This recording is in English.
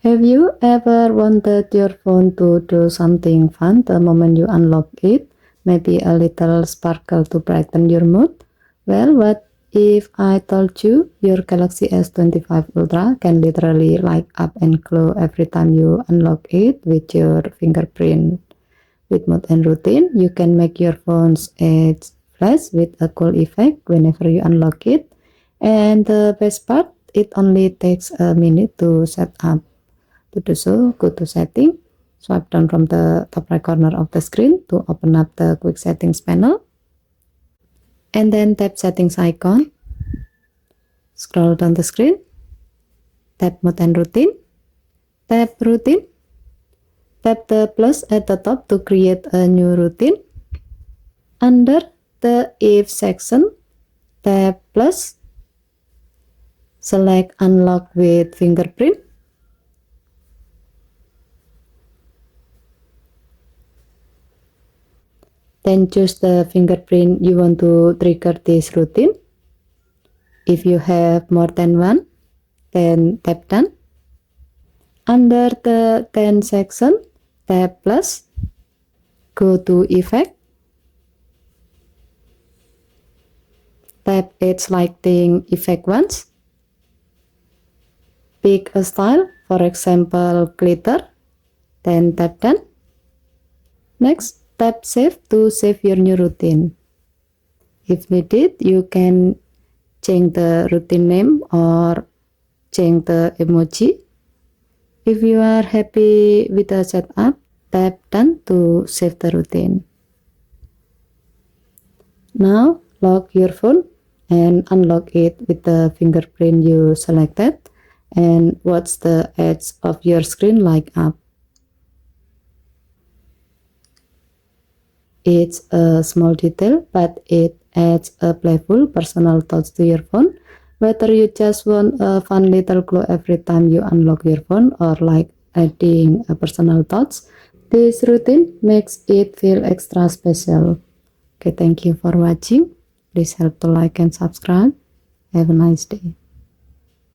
Have you ever wanted your phone to do something fun the moment you unlock it? Maybe a little sparkle to brighten your mood? Well, what if I told you your Galaxy S25 Ultra can literally light up and glow every time you unlock it with your fingerprint? With mode and routine, you can make your phone's edge flash with a cool effect whenever you unlock it. And the best part, it only takes a minute to set up. To do so, go to setting, swipe down from the top right corner of the screen to open up the quick settings panel, and then tap settings icon, scroll down the screen, tap mode and routine, tap routine, tap the plus at the top to create a new routine. Under the if section, tap plus, select unlock with fingerprint, then choose the fingerprint you want to trigger this routine. If you have more than one, then tap done. Under the 10 section, tap plus, go to effect, tap edge lighting effect once, pick a style, for example glitter, then tap done. Next, tap save to save your new routine. If needed, you can change the routine name or change the emoji. If you are happy with the setup, tap done to save the routine. Now, lock your phone and unlock it with the fingerprint you selected and watch the edge of your screen light up. It's a small detail, but it adds a playful, personal touch to your phone. Whether you just want a fun little glow every time you unlock your phone or like adding a personal touch, this routine makes it feel extra special. Okay, thank you for watching. Please help to like and subscribe. Have a nice day.